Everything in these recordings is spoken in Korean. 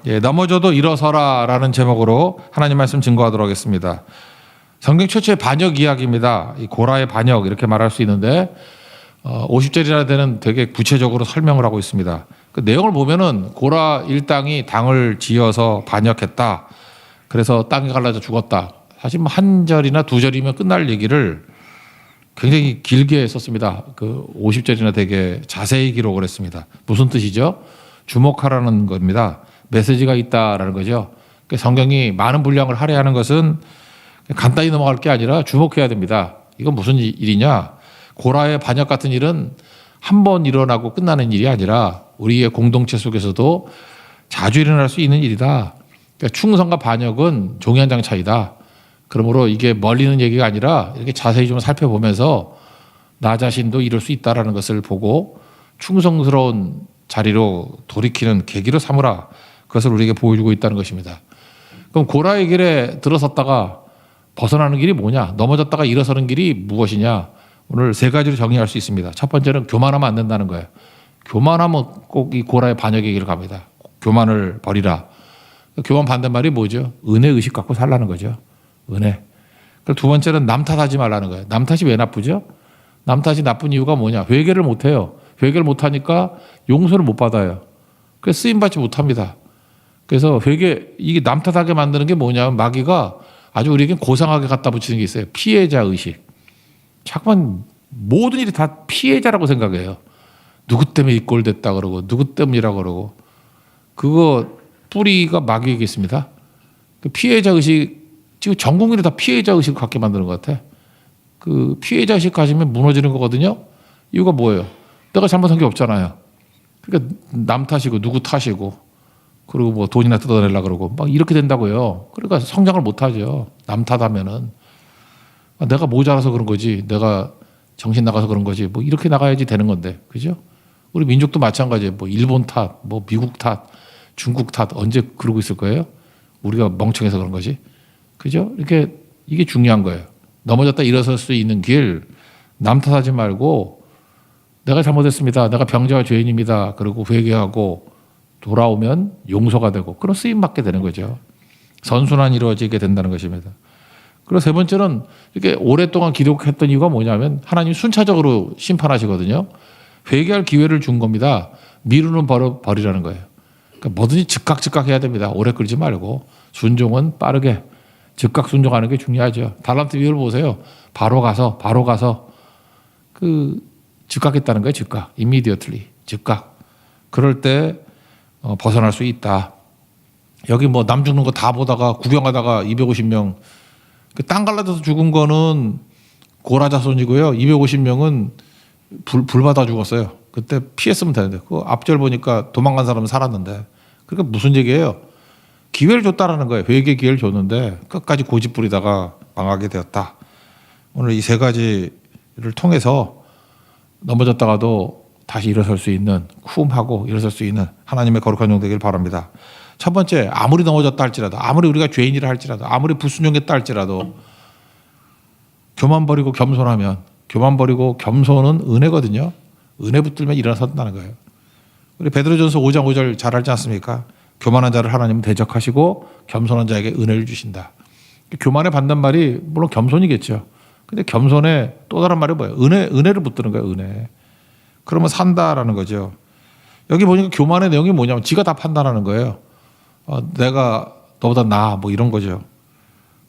예, 넘어져도 일어서라라는 제목으로 하나님 말씀 증거하도록 하겠습니다. 성경 최초의 반역 이야기입니다. 이 고라의 반역 이렇게 말할 수 있는데 50절이나 되는 되게 구체적으로 설명을 하고 있습니다. 그 내용을 보면은 고라 일당이 당을 지어서 반역했다. 그래서 땅이 갈라져 죽었다. 사실 뭐 한 절이나 두 절이면 끝날 얘기를 굉장히 길게 썼습니다. 그 50절이나 되게 자세히 기록을 했습니다. 무슨 뜻이죠? 주목하라는 겁니다. 메시지가 있다라는 거죠. 성경이 많은 분량을 할애하는 것은 간단히 넘어갈 게 아니라 주목해야 됩니다. 이건 무슨 일이냐? 고라의 반역 같은 일은 한 번 일어나고 끝나는 일이 아니라 우리의 공동체 속에서도 자주 일어날 수 있는 일이다. 그러니까 충성과 반역은 종이 한 장 차이다. 그러므로 이게 멀리는 얘기가 아니라 이렇게 자세히 좀 살펴보면서 나 자신도 이럴 수 있다라는 것을 보고 충성스러운 자리로 돌이키는 계기로 삼으라. 그것을 우리에게 보여주고 있다는 것입니다. 그럼 고라의 길에 들어섰다가 벗어나는 길이 뭐냐? 넘어졌다가 일어서는 길이 무엇이냐? 오늘 세 가지로 정의할 수 있습니다. 첫 번째는 교만하면 안 된다는 거예요. 교만하면 꼭 이 고라의 반역의 길을 갑니다. 교만을 버리라. 교만 반대말이 뭐죠? 은혜의식 갖고 살라는 거죠. 은혜. 두 번째는 남 탓하지 말라는 거예요. 남 탓이 왜 나쁘죠? 남 탓이 나쁜 이유가 뭐냐? 회개를 못해요. 회개를 못하니까 용서를 못 받아요. 그래서 쓰임받지 못합니다. 그래서 이게 남 탓하게 만드는 게 뭐냐면 마귀가 아주 우리에게 고상하게 갖다 붙이는 게 있어요. 피해자 의식. 자꾸만 모든 일이 다 피해자라고 생각해요. 누구 때문에 이 꼴 됐다 그러고 누구 때문이라고 그러고 그거 뿌리가 마귀에게 있습니다. 그 피해자 의식 지금 전 국민이 다 피해자 의식을 갖게 만드는 것 같아. 그 피해자 의식 가지면 무너지는 거거든요. 이유가 뭐예요? 내가 잘못한 게 없잖아요. 그러니까 남 탓이고 누구 탓이고 그리고 뭐 돈이나 뜯어내려고 그러고 막 이렇게 된다고요. 그러니까 성장을 못 하죠. 남 탓하면은 내가 모자라서 그런 거지. 내가 정신 나가서 그런 거지. 뭐 이렇게 나가야지 되는 건데. 그죠? 우리 민족도 마찬가지예요. 뭐 일본 탓, 뭐 미국 탓, 중국 탓 언제 그러고 있을 거예요? 우리가 멍청해서 그런 거지. 그죠? 이게 중요한 거예요. 넘어졌다 일어설 수 있는 길, 남 탓하지 말고 내가 잘못했습니다. 내가 병자와 죄인입니다. 그리고 회개하고 돌아오면 용서가 되고 그런 쓰임 받게 되는 거죠. 선순환이 이루어지게 된다는 것입니다. 그리고 세 번째는 이렇게 오랫동안 기록했던 이유가 뭐냐면 하나님 순차적으로 심판하시거든요. 회개할 기회를 준 겁니다. 미루는 버리라는 거예요. 그러니까 뭐든지 즉각 해야 됩니다. 오래 끌지 말고 순종은 빠르게 즉각 순종하는 게 중요하죠. 달란트 비율 보세요. 바로 가서 그 즉각했다는 거예요. 즉각, immediately, 즉각. 그럴 때 벗어날 수 있다. 여기 뭐 남 죽는 거 다 보다가 구경하다가 250명 땅 갈라져서 죽은 거는 고라 자손이고요. 250명은 불 받아 죽었어요. 그때 피했으면 되는데 그 앞절 보니까 도망간 사람은 살았는데 그러니까 무슨 얘기예요? 기회를 줬다라는 거예요. 회개 기회를 줬는데 끝까지 고집 부리다가 망하게 되었다. 오늘 이 세 가지를 통해서 넘어졌다가도 다시 일어설 수 있는 쿰하고 일어설 수 있는 하나님의 거룩한 종 되길 바랍니다. 첫 번째, 아무리 넘어졌다 할지라도 아무리 우리가 죄인이라 할지라도 아무리 불순종했다 할지라도 교만 버리고 겸손하면 교만 버리고 겸손은 은혜거든요. 은혜 붙들면 일어선다는 거예요. 우리 베드로전서 5장 5절 잘 알지 않습니까? 교만한 자를 하나님은 대적하시고 겸손한 자에게 은혜를 주신다. 교만의 반대말이 물론 겸손이겠죠. 근데 겸손의 또 다른 말이 뭐예요? 은혜를 붙드는 거예요. 은혜. 그러면 산다라는 거죠. 여기 보니까 교만의 내용이 뭐냐면 지가 다 판단하는 거예요. 내가 너보다 나아 뭐 이런 거죠.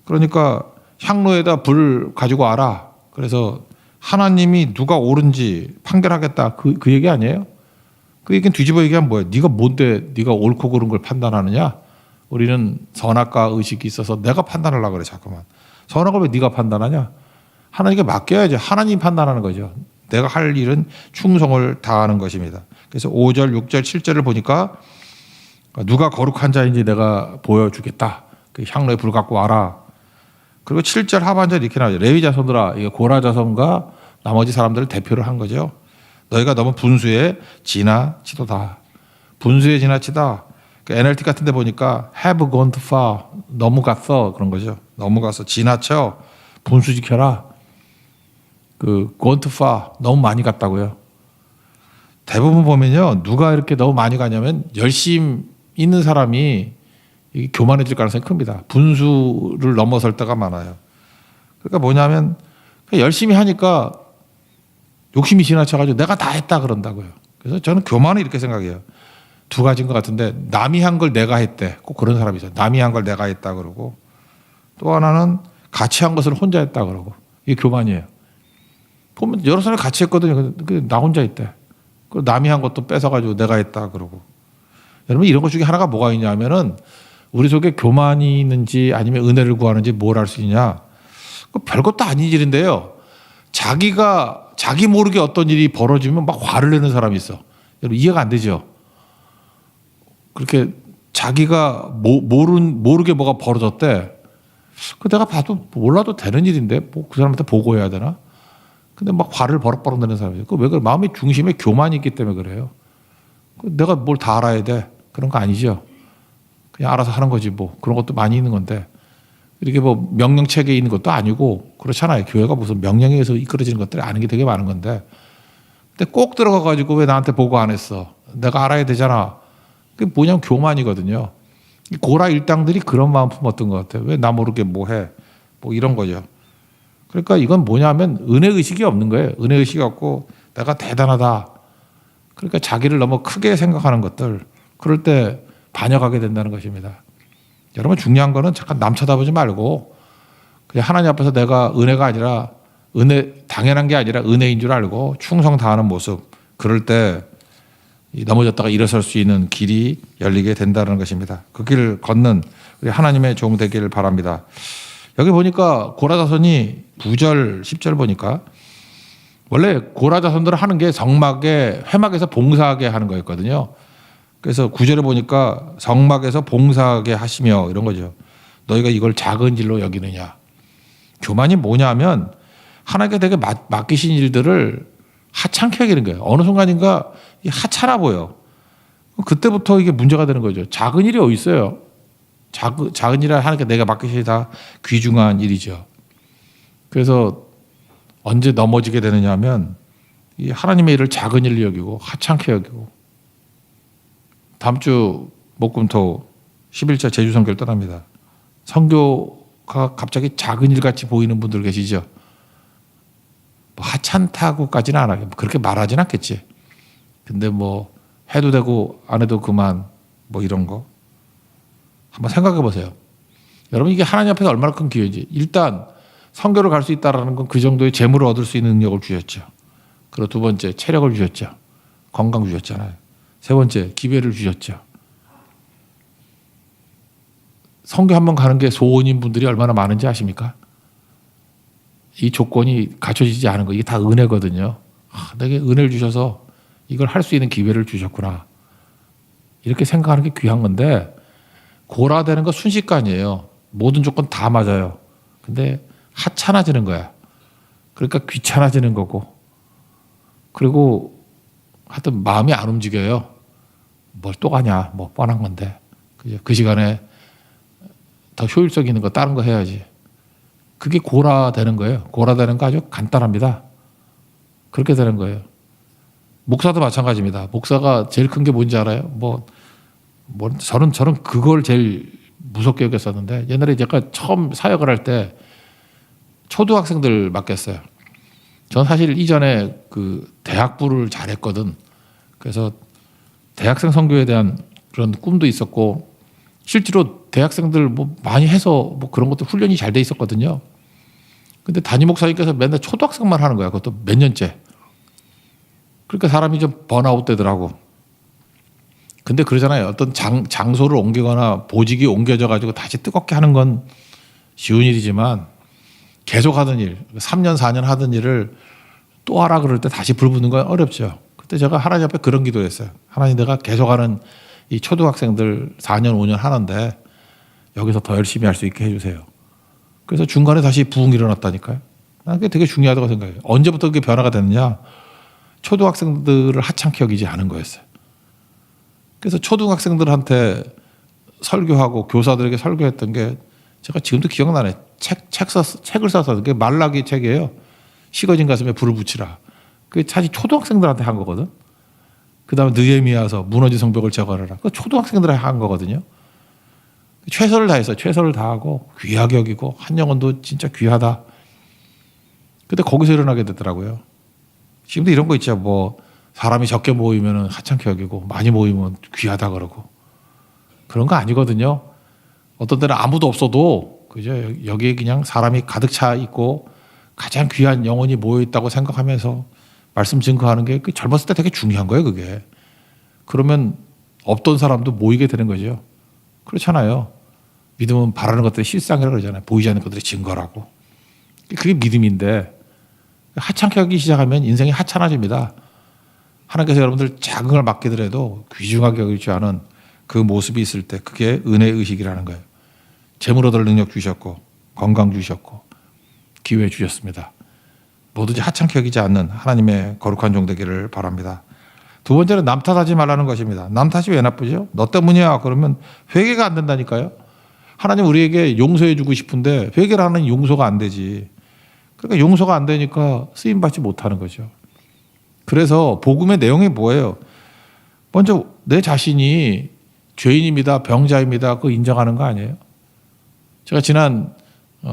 그러니까 향로에다 불 가지고 와라. 그래서 하나님이 누가 옳은지 판결하겠다. 그 얘기 아니에요? 그 얘기는 뒤집어 얘기하면 뭐예요? 네가 뭔데 네가 옳고 그른 걸 판단하느냐? 우리는 선악과 의식이 있어서 내가 판단하려고 그래. 잠깐만. 선악을 왜 네가 판단하냐? 하나님께 맡겨야지. 하나님 판단하는 거죠. 내가 할 일은 충성을 다하는 것입니다. 그래서 5절, 6절, 7절을 보니까 누가 거룩한 자인지 내가 보여주겠다. 그 향로에 불 갖고 와라. 그리고 7절 하반절 이렇게 나오죠. 레위 자손들아, 이게 고라 자손과 나머지 사람들을 대표를 한 거죠. 너희가 너무 분수에 지나치도다. 분수에 지나치다. 그 NLT 같은 데 보니까 have gone too far. 너무 갔어. 그런 거죠. 너무 가서 지나쳐. 분수 지켜라. 그 gone too far. 너무 많이 갔다고요. 대부분 보면요. 누가 이렇게 너무 많이 가냐면 열심히 있는 사람이 이게 교만해질 가능성이 큽니다. 분수를 넘어설 때가 많아요. 그러니까 뭐냐면 열심히 하니까 욕심이 지나쳐가지고 내가 다 했다 그런다고요. 그래서 저는 교만을 이렇게 생각해요. 두 가지인 것 같은데 남이 한 걸 내가 했대. 꼭 그런 사람이죠. 남이 한 걸 내가 했다 그러고 또 하나는 같이 한 것을 혼자 했다 그러고 이게 교만이에요. 보면 여러 사람이 같이 했거든요. 나 혼자 했대. 그리고 남이 한 것도 뺏어가지고 내가 했다 그러고. 여러분 이런 것 중에 하나가 뭐가 있냐면은 우리 속에 교만이 있는지 아니면 은혜를 구하는지 뭘 알 수 있냐. 별것도 아닌 일인데요. 자기 모르게 어떤 일이 벌어지면 막 화를 내는 사람이 있어. 여러분 이해가 안 되죠. 그렇게 자기가 모르게 뭐가 벌어졌대. 그 내가 봐도 몰라도 되는 일인데 뭐 그 사람한테 보고해야 되나? 근데 막 화를 버럭버럭 내는 사람이에요. 그 왜 그래? 마음의 중심에 교만이 있기 때문에 그래요. 내가 뭘 다 알아야 돼. 그런 거 아니죠. 그냥 알아서 하는 거지 뭐. 그런 것도 많이 있는 건데. 이렇게 뭐 명령체계에 있는 것도 아니고 그렇잖아요. 교회가 무슨 명령에 의해서 이끌어지는 것들이 아는 게 되게 많은 건데. 근데 꼭 들어가가지고 왜 나한테 보고 안 했어? 내가 알아야 되잖아. 그게 뭐냐면 교만이거든요. 고라 일당들이 그런 마음 품었던 것 같아요. 왜 나 모르게 뭐 해? 뭐 이런 거죠. 그러니까 이건 뭐냐면 은혜의식이 없는 거예요. 은혜의식이 없고 내가 대단하다. 그러니까 자기를 너무 크게 생각하는 것들. 그럴 때 반역하게 된다는 것입니다. 여러분 중요한 거는 잠깐 남 쳐다보지 말고 그냥 하나님 앞에서 내가 은혜가 아니라 당연한 게 아니라 은혜인 줄 알고 충성 다하는 모습. 그럴 때 넘어졌다가 일어설 수 있는 길이 열리게 된다는 것입니다. 그 길을 걷는 우리 하나님의 종 되기를 바랍니다. 여기 보니까 고라자손이 9절 10절 보니까 원래 고라자손들은 하는 게 성막에 회막에서 봉사하게 하는 거였거든요. 그래서 9절에 보니까 성막에서 봉사하게 하시며 이런 거죠. 너희가 이걸 작은 일로 여기느냐. 교만이 뭐냐면 하나님께 되게 맡기신 일들을 하찮게 여기는 거예요. 어느 순간인가 하찮아 보여. 그때부터 이게 문제가 되는 거죠. 작은 일이 어디 있어요? 작은 일을 하나님께 내가 맡기신 다 귀중한 일이죠. 그래서 언제 넘어지게 되느냐 하면 이 하나님의 일을 작은 일로 여기고 하찮게 여기고 다음 주 목금토 11차 제주 선교를 떠납니다. 선교가 갑자기 작은 일 같이 보이는 분들 계시죠? 뭐 하찮다고까지는 안 하겠고 그렇게 말하진 않겠지. 근데 뭐 해도 되고 안 해도 그만 뭐 이런 거 한번 생각해 보세요. 여러분 이게 하나님 앞에서 얼마나 큰 기회인지. 일단 선교를 갈 수 있다는 건 그 정도의 재물을 얻을 수 있는 능력을 주셨죠. 그리고 두 번째 체력을 주셨죠. 건강 주셨잖아요. 세 번째 기회를 주셨죠. 선교 한번 가는 게 소원인 분들이 얼마나 많은지 아십니까? 이 조건이 갖춰지지 않은 거 이게 다 은혜거든요. 내게 은혜를 주셔서 이걸 할 수 있는 기회를 주셨구나. 이렇게 생각하는 게 귀한 건데 고라되는 거 순식간이에요. 모든 조건 다 맞아요. 근데 하찮아지는 거야. 그러니까 귀찮아지는 거고 그리고 하여튼 마음이 안 움직여요. 뭘 또 가냐. 뭐 뻔한 건데. 그 시간에 더 효율성 있는 거 다른 거 해야지. 그게 고라되는 거예요. 고라되는 거 아주 간단합니다. 그렇게 되는 거예요. 목사도 마찬가지입니다. 목사가 제일 큰 게 뭔지 알아요? 저는 그걸 제일 무섭게 여겼었는데 옛날에 제가 처음 사역을 할 때 초등학생들 맡겼어요. 전 사실 이전에 그 대학부를 잘했거든. 그래서 대학생 선교에 대한 그런 꿈도 있었고 실제로 대학생들 뭐 많이 해서 뭐 그런 것도 훈련이 잘 돼 있었거든요. 근데 담임 목사님께서 맨날 초등학생만 하는 거야. 그것도 몇 년째. 그러니까 사람이 좀 번아웃 되더라고. 근데 그러잖아요. 어떤 장소를 옮기거나 보직이 옮겨져 가지고 다시 뜨겁게 하는 건 쉬운 일이지만 계속 하던 일, 3년, 4년 하던 일을 또 하라 그럴 때 다시 불 붙는 건 어렵죠. 그때 제가 하나님 앞에 그런 기도했어요. 하나님 내가 계속하는 이 초등학생들 4년, 5년 하는데 여기서 더 열심히 할 수 있게 해주세요. 그래서 중간에 다시 부흥이 일어났다니까요. 난 그게 되게 중요하다고 생각해요. 언제부터 그게 변화가 됐느냐. 초등학생들을 하찮게 여기지 않은 거였어요. 그래서 초등학생들한테 설교하고 교사들에게 설교했던 게 제가 지금도 기억나네. 책을 써서 그게 말라기 책이에요. 식어진 가슴에 불을 붙이라. 그게 사실 초등학생들한테 한 거거든. 그다음에 느헤미야서 무너진 성벽을 재건하라. 그 초등학생들이 한 거거든요. 최선을 다했어요. 최선을 다하고 귀하게 여기고 한 영혼도 진짜 귀하다. 근데 거기서 일어나게 되더라고요. 지금도 이런 거 있죠. 뭐 사람이 적게 모이면 하찮게 여기고 많이 모이면 귀하다 그러고 그런 거 아니거든요. 어떤 때는 아무도 없어도 그죠. 여기에 그냥 사람이 가득 차 있고 가장 귀한 영혼이 모여 있다고 생각하면서 말씀 증거하는 게 그 젊었을 때 되게 중요한 거예요. 그게. 그러면 없던 사람도 모이게 되는 거죠. 그렇잖아요. 믿음은 바라는 것들이 실상이라고 그러잖아요. 보이지 않는 것들이 증거라고. 그게 믿음인데 하찮게 하기 시작하면 인생이 하찮아집니다. 하나님께서 여러분들 작은 걸 맡기더라도 귀중하게 여기지 않은 그 모습이 있을 때 그게 은혜의 의식이라는 거예요. 재물 얻을 능력 주셨고 건강 주셨고 기회 주셨습니다. 뭐든지 하찮게 여기지 않는 하나님의 거룩한 종 되기를 바랍니다. 두 번째는 남 탓하지 말라는 것입니다. 남 탓이 왜 나쁘죠? 너 때문이야. 그러면 회개가 안 된다니까요. 하나님 우리에게 용서해 주고 싶은데 회개를 하는 용서가 안 되지. 그러니까 용서가 안 되니까 쓰임받지 못하는 거죠. 그래서 복음의 내용이 뭐예요? 먼저 내 자신이 죄인입니다. 병자입니다. 그거 인정하는 거 아니에요? 제가 지난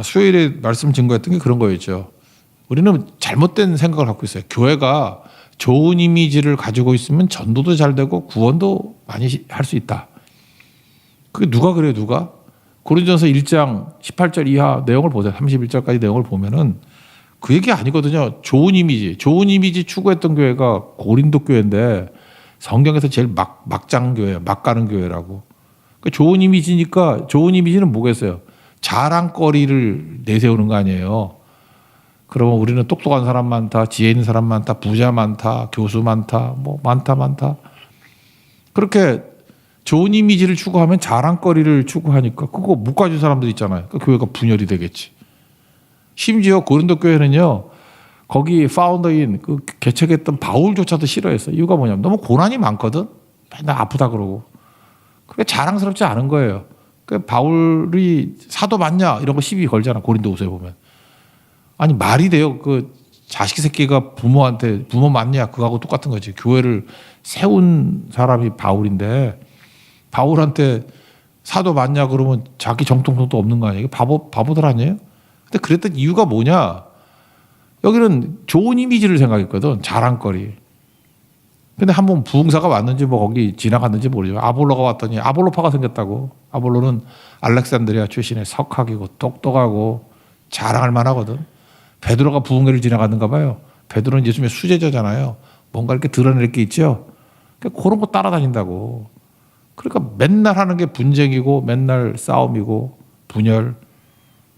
수요일에 말씀 증거했던 게 그런 거였죠. 우리는 잘못된 생각을 갖고 있어요. 교회가 좋은 이미지를 가지고 있으면 전도도 잘 되고 구원도 많이 할 수 있다. 그게 누가 그래요? 누가? 고린도전서 1장 18절 이하 내용을 보세요. 31절까지 내용을 보면은 그 얘기 아니거든요. 좋은 이미지 추구했던 교회가 고린도 교회인데 성경에서 제일 막장 교회예요. 막 가는 교회라고. 그러니까 좋은 이미지니까 좋은 이미지는 뭐겠어요? 자랑거리를 내세우는 거 아니에요. 그러면 우리는 똑똑한 사람 많다, 지혜 있는 사람 많다, 부자 많다, 교수 많다, 뭐 많다. 그렇게 좋은 이미지를 추구하면 자랑거리를 추구하니까 그거 못 가진 사람들 있잖아요. 그 교회가 분열이 되겠지. 심지어 고린도 교회는요, 거기 파운더인 그 개척했던 바울조차도 싫어했어요. 이유가 뭐냐면 너무 고난이 많거든. 맨날 아프다 그러고. 그게 자랑스럽지 않은 거예요. 그 바울이 사도 맞냐 이런 거 시비 걸잖아. 고린도후서에 보면. 아니 말이 돼요. 그 자식 새끼가 부모한테 부모 맞냐 그거하고 똑같은 거지. 교회를 세운 사람이 바울인데 바울한테 사도 맞냐 그러면 자기 정통성도 없는 거 아니에요? 바보들 아니에요? 근데 그랬던 이유가 뭐냐? 여기는 좋은 이미지를 생각했거든. 자랑거리. 근데 한번 부흥사가 왔는지 뭐 거기 지나갔는지 모르지만 아볼로가 왔더니 아볼로파가 생겼다고. 아볼로는 알렉산드리아 출신의 석학이고 똑똑하고 자랑할 만하거든. 베드로가 부흥회를 지나갔는가 봐요. 베드로는 예수님의 수제자잖아요. 뭔가 이렇게 드러낼 게 있죠. 그러니까 그런 거 따라다닌다고. 그러니까 맨날 하는 게 분쟁이고 맨날 싸움이고 분열.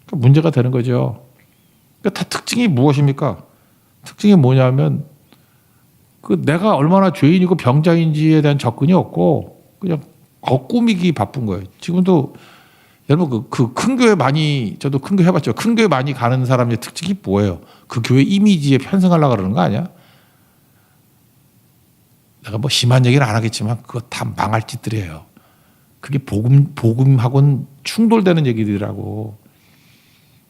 그러니까 문제가 되는 거죠. 그러니까 다 특징이 무엇입니까? 특징이 뭐냐면 그 내가 얼마나 죄인이고 병자인지에 대한 접근이 없고 그냥 겉꾸미기 바쁜 거예요. 지금도 여러분 그 큰 교회 많이 저도 큰 교회 해봤죠. 큰 교회 많이 가는 사람의 특징이 뭐예요? 그 교회 이미지에 편승하려고 그러는 거 아니야? 내가 뭐 심한 얘기는 안 하겠지만 그거 다 망할 짓들이에요. 그게 복음하고는 충돌되는 얘기들이라고.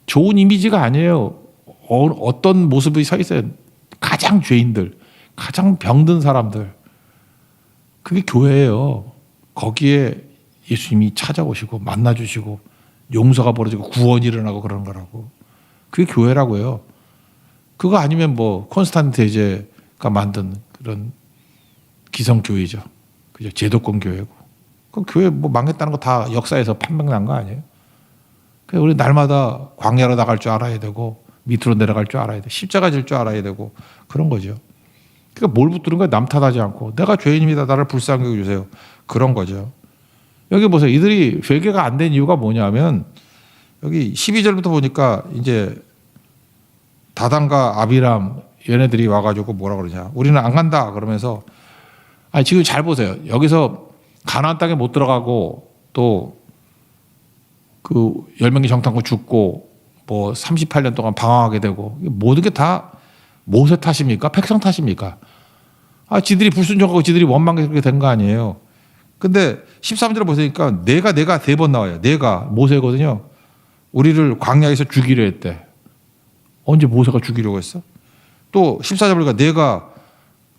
좋은 이미지가 아니에요. 어떤 모습이 서 있어요. 가장 죄인들, 가장 병든 사람들. 그게 교회예요. 거기에 예수님이 찾아오시고 만나주시고 용서가 벌어지고 구원이 일어나고 그러는 거라고. 그게 교회라고요. 그거 아니면 뭐 콘스탄틴 대제가 만든 그런 기성교회죠. 그죠? 제도권 교회고. 그 교회 뭐 망했다는 거 다 역사에서 판명난 거 아니에요? 그래서 우리 날마다 광야로 나갈 줄 알아야 되고 밑으로 내려갈 줄 알아야 돼. 십자가 질 줄 알아야 되고 그런 거죠. 그러니까 뭘 붙드는 거야? 남 탓하지 않고 내가 죄인입니다. 나를 불쌍히 여겨주세요. 그런 거죠. 여기 보세요. 이들이 회개가 안 된 이유가 뭐냐면 여기 12절부터 보니까 이제 다단과 아비람 얘네들이 와가지고 뭐라 그러냐. 우리는 안 간다 그러면서 아니 지금 잘 보세요. 여기서 가나안 땅에 못 들어가고 또 그 열명이 정탐꾼 죽고 뭐 38년 동안 방황하게 되고 모든 게 다 모세 탓입니까? 백성 탓입니까? 아, 지들이 불순종하고 지들이 원망해서 그렇게 된 거 아니에요. 근데 13절을 보시니까 내가 3번 나와요. 내가 모세거든요. 우리를 광야에서 죽이려 했대. 언제 모세가 죽이려고 했어? 또 14절 보니까 내가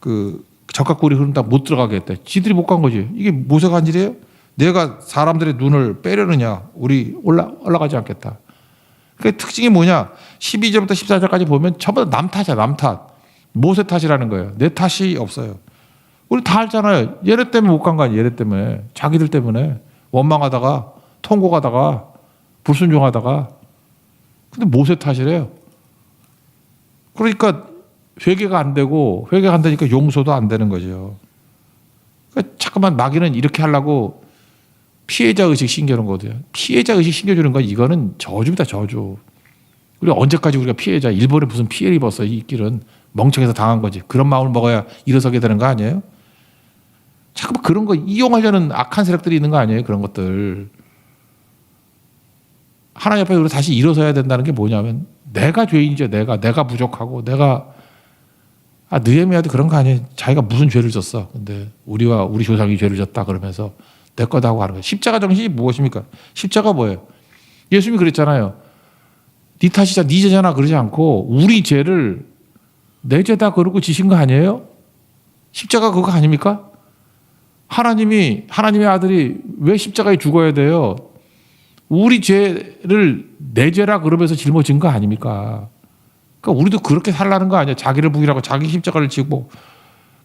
그 적각골이 흐른다 못 들어가게 했대. 지들이 못 간 거지. 이게 모세가 한 일이에요? 내가 사람들의 눈을 빼려느냐? 우리 올라가지 않겠다. 그 특징이 뭐냐? 12절부터 14절까지 보면 전부 다 남 탓이야, 남 탓. 모세 탓이라는 거예요. 내 탓이 없어요. 우리 다 알잖아요. 얘네 때문에 못 간 거 아니에요. 얘네 때문에. 자기들 때문에. 원망하다가, 통곡하다가, 불순종하다가. 근데 모세 탓이래요. 그러니까 회개가 안 되고, 회개가 안 되니까 용서도 안 되는 거죠. 그러니까 자꾸만 마귀는 이렇게 하려고 피해자 의식 신겨놓은 거거든요. 피해자 의식 신겨주는 건 이거는 저주입니다, 저주. 우리가 언제까지 우리가 피해자, 일본에 무슨 피해를 입었어, 이 길은. 멍청해서 당한 거지. 그런 마음을 먹어야 일어서게 되는 거 아니에요? 자꾸 그런 거 이용하려는 악한 세력들이 있는 거 아니에요? 그런 것들. 하나님 앞에 우리 다시 일어서야 된다는 게 뭐냐면 내가 죄인이죠. 내가 부족하고 내가 느헤미야도 그런 거 아니에요. 자기가 무슨 죄를 졌어. 근데 우리와 우리 조상이 죄를 졌다 그러면서 내 거다고 하는 거예요. 십자가 정신이 무엇입니까? 십자가 뭐예요? 예수님이 그랬잖아요. 네 탓이자 네 죄잖아 그러지 않고 우리 죄를 내 죄다 그러고 지신 거 아니에요? 십자가 그거 아닙니까? 하나님의 아들이 왜 십자가에 죽어야 돼요? 우리 죄를 내 죄라 그러면서 짊어진 거 아닙니까? 그러니까 우리도 그렇게 살라는 거 아니야? 자기를 부인하고 자기 십자가를 지고.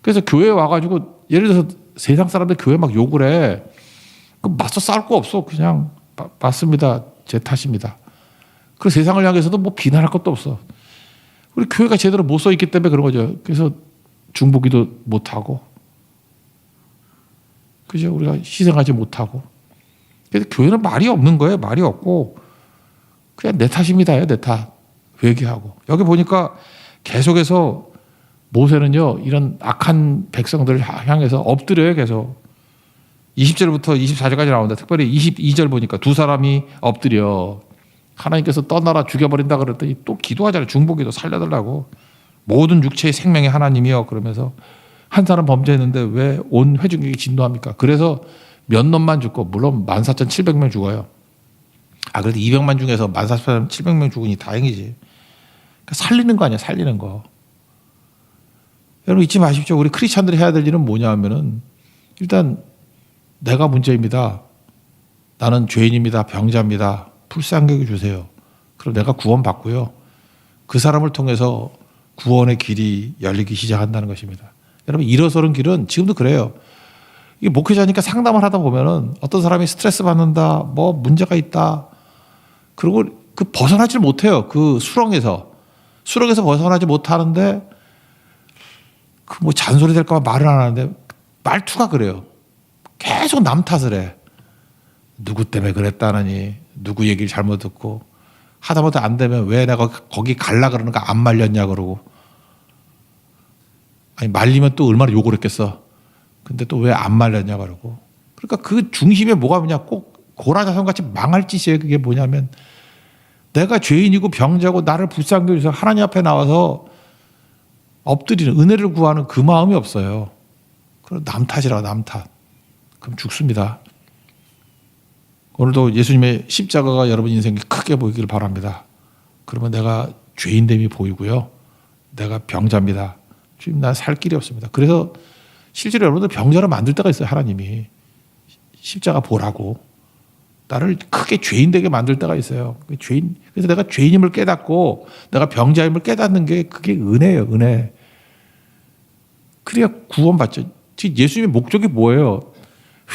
그래서 교회에 와가지고 예를 들어서 세상 사람들 교회 막 욕을 해. 그럼 맞서 싸울 거 없어. 그냥 맞습니다. 제 탓입니다. 그 세상을 향해서도 뭐 비난할 것도 없어. 우리 교회가 제대로 못 써 있기 때문에 그런 거죠. 그래서 중보기도 못하고. 그죠? 우리가 희생하지 못하고. 그래서 교회는 말이 없는 거예요. 말이 없고. 그냥 내 탓입니다. 내 탓. 회개하고. 여기 보니까 계속해서 모세는요, 이런 악한 백성들을 향해서 엎드려요, 계속. 20절부터 24절까지 나온다. 특별히 22절 보니까 두 사람이 엎드려. 하나님께서 떠나라 죽여버린다 그랬더니 또 기도하잖아요. 중보기도 살려달라고. 모든 육체의 생명의 하나님이여. 그러면서 한 사람 범죄했는데 왜 온 회중에게 진노합니까? 그래서 몇 놈만 죽고, 물론 14,700명 죽어요. 그래도 200만 중에서 14,700명 죽으니 다행이지. 그러니까 살리는 거 아니야, 살리는 거. 여러분 잊지 마십시오. 우리 크리스찬들이 해야 될 일은 뭐냐 하면은 일단 내가 문제입니다. 나는 죄인입니다. 병자입니다. 불쌍히 여겨주세요. 그럼 내가 구원받고요. 그 사람을 통해서 구원의 길이 열리기 시작한다는 것입니다. 여러분 일어서는 길은 지금도 그래요. 이게 목회자니까 상담을 하다 보면은 어떤 사람이 스트레스 받는다, 뭐 문제가 있다. 그리고 그 벗어나질 못해요. 그 수렁에서 벗어나지 못하는데 그 뭐 잔소리 될까 봐 말을 안 하는데 말투가 그래요. 계속 남 탓을 해. 누구 때문에 그랬다느니, 누구 얘기를 잘못 듣고 하다못해 안 되면 왜 내가 거기 갈라 그러는가 안 말렸냐 그러고. 아니 말리면 또 얼마나 욕을 했겠어. 근데 또 왜 안 말렸냐 그러고. 그러니까 그 중심에 뭐가 뭐냐, 꼭 고라자손같이 망할 짓이에요. 그게 뭐냐면 내가 죄인이고 병자고 나를 불쌍히 여기서 하나님 앞에 나와서 엎드리는, 은혜를 구하는 그 마음이 없어요. 그럼 남 탓이라고, 남 탓. 그럼 죽습니다. 오늘도 예수님의 십자가가 여러분 인생에 크게 보이기를 바랍니다. 그러면 내가 죄인됨이 보이고요. 내가 병자입니다. 주님, 난 살 길이 없습니다. 그래서 실제로 여러분들 병자로 만들 때가 있어요. 하나님이 십자가 보라고 나를 크게 죄인 되게 만들 때가 있어요. 그래서 내가 죄인임을 깨닫고 내가 병자임을 깨닫는 게 그게 은혜예요. 은혜. 그래야 구원받죠. 예수님의 목적이 뭐예요?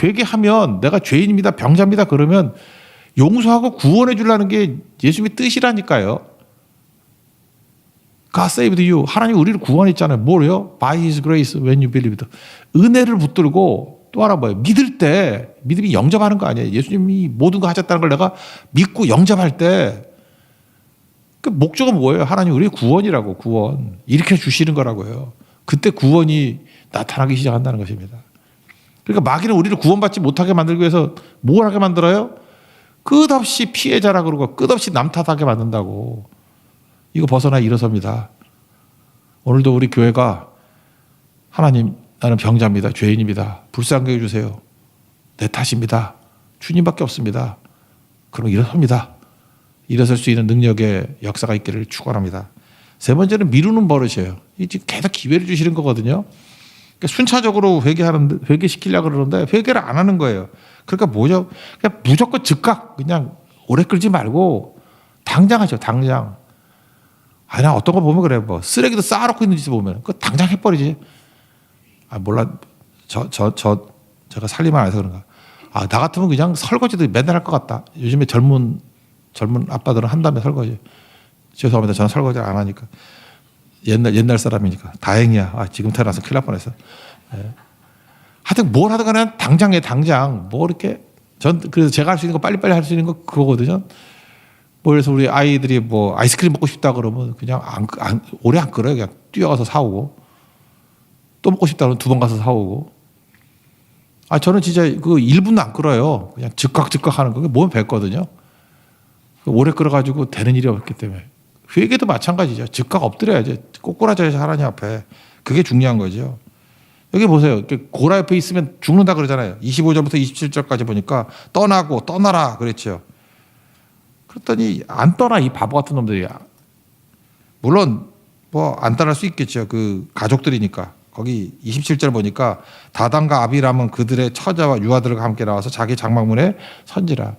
회개하면 내가 죄인입니다, 병자입니다 그러면 용서하고 구원해 주려는 게 예수님의 뜻이라니까요. God saved you. 하나님 우리를 구원했잖아요. 뭐래요? By His grace when you believed. 은혜를 붙들고 또 하나 뭐예요? 믿을 때, 믿음이 영접하는 거 아니에요. 예수님이 모든 거 하셨다는 걸 내가 믿고 영접할 때 그 목적은 뭐예요? 하나님 우리의 구원이라고. 구원. 일으켜 주시는 거라고요. 그때 구원이 나타나기 시작한다는 것입니다. 그러니까 마귀는 우리를 구원받지 못하게 만들기 위해서 뭘 하게 만들어요? 끝없이 피해자라 그러고 끝없이 남 탓하게 만든다고. 이거 벗어나 일어섭니다. 오늘도 우리 교회가 하나님, 나는 병자입니다. 죄인입니다. 불쌍히 여겨주세요. 내 탓입니다. 주님밖에 없습니다. 그럼 일어섭니다. 일어설 수 있는 능력의 역사가 있기를 축원합니다. 세 번째는 미루는 버릇이에요. 지금 계속 기회를 주시는 거거든요. 그러니까 순차적으로 회개시키려고 그러는데 회개를 안 하는 거예요. 그러니까 뭐죠? 그냥 무조건 즉각 그냥 오래 끌지 말고 당장 하죠. 당장. 아니 어떤 거 보면 그래. 뭐 쓰레기도 쌓아놓고 있는 짓을 보면 그거 당장 해버리지. 아 몰라. 제가 살림을 안 해서 그런가. 아 나 같으면 그냥 설거지도 맨날 할 것 같다. 요즘에 젊은 아빠들은 한다며 설거지. 죄송합니다. 저는 설거지를 안 하니까. 옛날 사람이니까. 다행이야. 아, 지금 태어나서 큰일 날 뻔했어. 예. 하여튼 뭘 하든 간에 당장에 당장. 뭐 이렇게. 그래서 제가 할 수 있는 거 빨리빨리 할 수 있는 거 그거거든요. 뭐 그래서 우리 아이들이 뭐 아이스크림 먹고 싶다 그러면 그냥 오래 안 끓어요. 그냥 뛰어가서 사오고. 또 먹고 싶다 그러면 2번 가서 사오고. 아, 저는 진짜 그 1분도 안 끓어요. 그냥 즉각 하는 거. 몸에 뱉거든요. 오래 끓어가지고 되는 일이 없기 때문에. 회개도 마찬가지죠. 즉각 엎드려야죠. 꼬꾸라져야지 하나님 앞에. 그게 중요한 거죠. 여기 보세요. 고라 옆에 있으면 죽는다 그러잖아요. 25절부터 27절까지 보니까 떠나라 그랬죠. 그랬더니 안 떠나 이 바보 같은 놈들이야. 물론 뭐 안 떠날 수 있겠죠. 그 가족들이니까. 거기 27절 보니까 다단과 아비람은 그들의 처자와 유아들과 함께 나와서 자기 장막문에 선지라.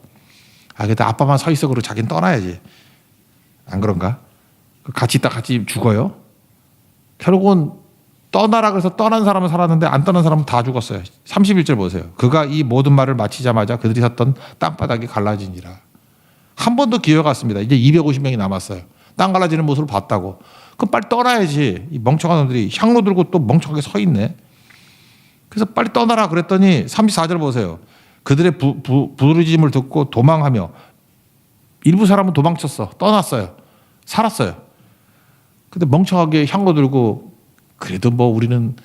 아, 근데 아빠만 서 있어 그러고 자기는 떠나야지. 안 그런가? 같이 있다 같이 죽어요. 결국은 떠나라 그래서 떠난 사람은 살았는데 안 떠난 사람은 다 죽었어요. 31절 보세요. 그가 이 모든 말을 마치자마자 그들이 섰던 땅바닥이 갈라지니라. 한 번 더 기회가 왔습니다. 이제 250명이 남았어요. 땅 갈라지는 모습을 봤다고. 그럼 빨리 떠나야지. 이 멍청한 놈들이 향로 들고 또 멍청하게 서 있네. 그래서 빨리 떠나라 그랬더니 34절 보세요. 그들의 부르짖음을 듣고 도망하며 일부 사람은 도망쳤어. 떠났어요. 살았어요. 근데 멍청하게 향로 들고 그래도 뭐 우리는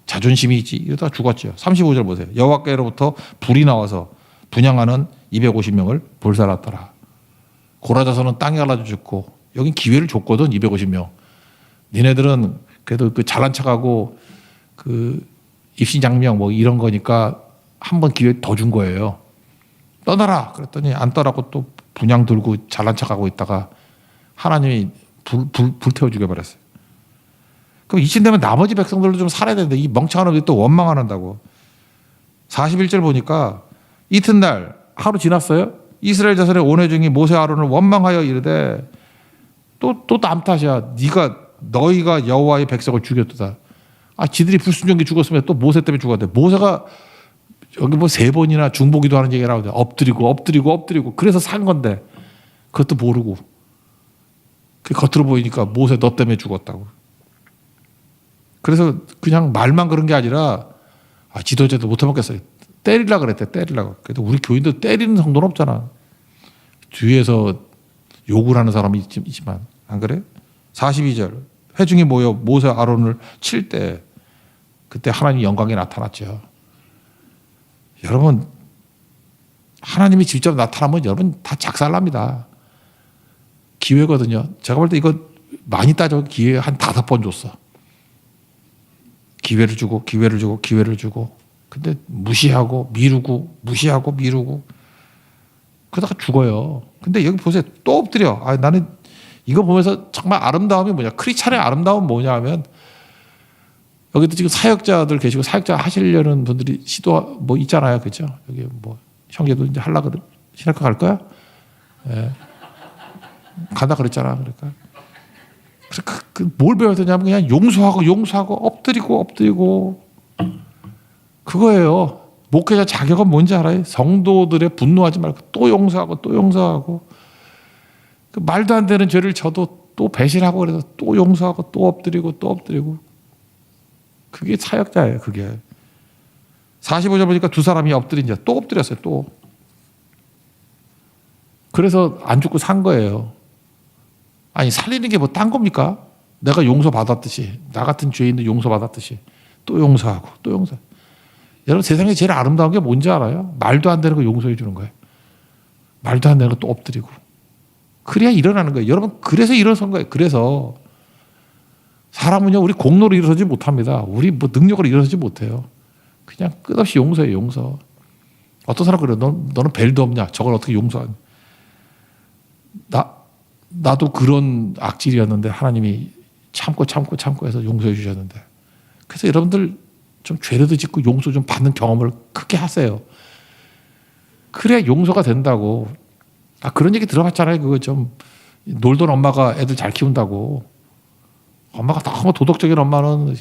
자존심이 있지 이러다 죽었죠. 35절 보세요. 여호와께로부터 불이 나와서 분향하는 250명을 불살랐더라. 고라자손은 땅에 갈라져 죽고 여긴 기회를 줬거든. 250명. 니네들은 그래도 그 잘난 척하고 그 입신장명 뭐 이런 거니까 한 번 기회 더 준 거예요. 떠나라 그랬더니 안 떠나고 또 분향 들고 잘난 척하고 있다가 하나님이 불태워 죽여버렸어요. 그럼 이쯤 되면 나머지 백성들도 좀 살아야 되는데 이 멍청한 놈들이 또 원망 안 한다고. 41절 보니까 이튿날 하루 지났어요. 이스라엘 자손의 온회 중이 모세 아론을 원망하여 이르되 또 남 탓이야. 너희가 여호와의 백성을 죽였도다. 아, 지들이 불순종기 죽었으면 또 모세 때문에 죽었대. 모세가 여기 뭐 3번이나 중보기도 하는 얘기가 나오는데 엎드리고 그래서 산 건데 그것도 모르고 그 겉으로 보이니까 모세 너 때문에 죽었다고. 그래서 그냥 말만 그런 게 아니라 지도자도 못 해먹겠어요. 때리려고 그랬대. 그래도 우리 교인도 때리는 성도는 없잖아. 뒤에서 욕을 하는 사람이 있지만 안 그래? 42절 회중이 모여 모세 아론을 칠 때 그때 하나님의 영광이 나타났죠. 여러분 하나님이 직접 나타나면 여러분 다 작살납니다. 기회거든요. 제가 볼 때 이거 많이 따져 기회 한 5번 줬어. 기회를 주고 근데 무시하고 미루고 그러다가 죽어요. 근데 여기 보세요. 또 엎드려. 나는 이거 보면서 정말 아름다움이 뭐냐. 크리스찬의 아름다움은 뭐냐 하면 여기도 지금 사역자들 계시고 사역자 하시려는 분들이 시도 뭐 있잖아요. 그죠? 여기 뭐 형제도 이제 하려고 신학교 갈 거야? 예. 간다 그랬잖아. 그러니까. 뭘 배워야 되냐면 그냥 용서하고 엎드리고 그거예요. 목회자 자격은 뭔지 알아요? 성도들의 분노하지 말고 또 용서하고 그 말도 안 되는 죄를 져도 또 배신하고 그래서 또 용서하고 또 엎드리고 그게 사역자예요. 그게 45절 보니까 2사람이 엎드린 또 엎드렸어요. 또 그래서 안 죽고 산 거예요. 아니 살리는 게 뭐 딴 겁니까? 내가 용서받았듯이 나 같은 죄인도 용서받았듯이 또 용서하고 여러분 세상에 제일 아름다운 게 뭔지 알아요? 말도 안 되는 거 용서해 주는 거예요. 말도 안 되는 거 또 엎드리고 그래야 일어나는 거예요. 여러분 그래서 일어선 거예요. 그래서 사람은요 우리 공로로 일어서지 못합니다. 우리 뭐 능력으로 일어서지 못해요. 그냥 끝없이 용서해요. 용서. 어떤 사람 그래요. 너는 벨도 없냐? 저걸 어떻게 용서하냐? 나도 그런 악질이었는데 하나님이 참고 해서 용서해 주셨는데 그래서 여러분들 좀 죄라도 짓고 용서 좀 받는 경험을 크게 하세요. 그래야 용서가 된다고. 그런 얘기 들어봤잖아요. 그거 좀 놀던 엄마가 애들 잘 키운다고. 엄마가 너무 도덕적인 엄마는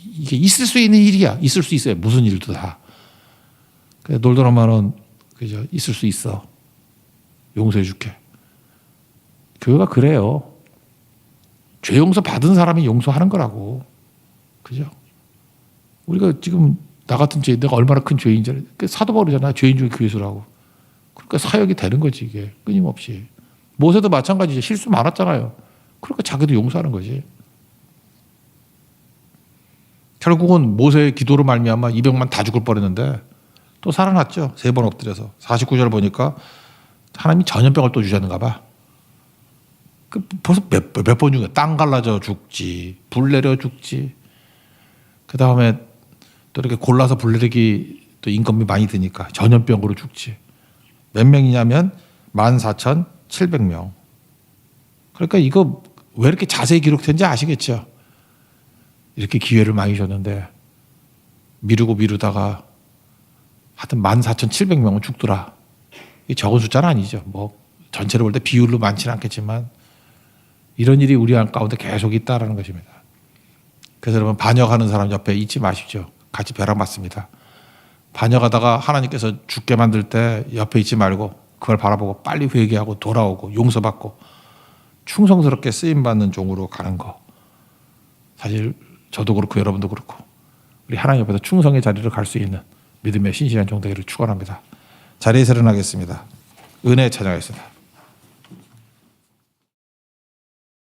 이게 있을 수 있는 일이야. 있을 수 있어요. 무슨 일도 다. 놀던 엄마는 그죠. 있을 수 있어. 용서해 줄게. 교회가 그래요. 죄 용서 받은 사람이 용서하는 거라고. 그죠? 우리가 지금 나 같은 죄인, 내가 얼마나 큰 죄인지 사도 바울이잖아. 죄인 중에 괴수라고. 그러니까 사역이 되는 거지 이게 끊임없이. 모세도 마찬가지죠. 실수 많았잖아요. 그러니까 자기도 용서하는 거지. 결국은 모세의 기도로 말미암아 200만 다 죽을 뻔했는데 또 살아났죠. 3번 엎드려서. 49절 보니까 하나님이 전염병을 또 주셨는가 봐. 벌써 몇 번 중에 땅 갈라져 죽지, 불 내려 죽지. 그 다음에 또 이렇게 골라서 불 내리기 또 인건비 많이 드니까 전염병으로 죽지. 몇 명이냐면 14,700명. 그러니까 이거 왜 이렇게 자세히 기록된지 아시겠죠? 이렇게 기회를 많이 줬는데 미루다가 하여튼 14,700명은 죽더라. 이 적은 숫자는 아니죠. 뭐 전체를 볼 때 비율로 많지는 않겠지만 이런 일이 우리 가운데 계속 있다라는 것입니다. 그래서 여러분 반역하는 사람 옆에 있지 마십시오. 같이 벼락 맞습니다. 반역하다가 하나님께서 죽게 만들 때 옆에 있지 말고 그걸 바라보고 빨리 회개하고 돌아오고 용서받고 충성스럽게 쓰임받는 종으로 가는 거. 사실 저도 그렇고 여러분도 그렇고 우리 하나님 옆에서 충성의 자리를 갈 수 있는 믿음의 신실한 종 되기를 축원합니다. 자리에서 일어나겠습니다. 은혜 찬양하겠습니다.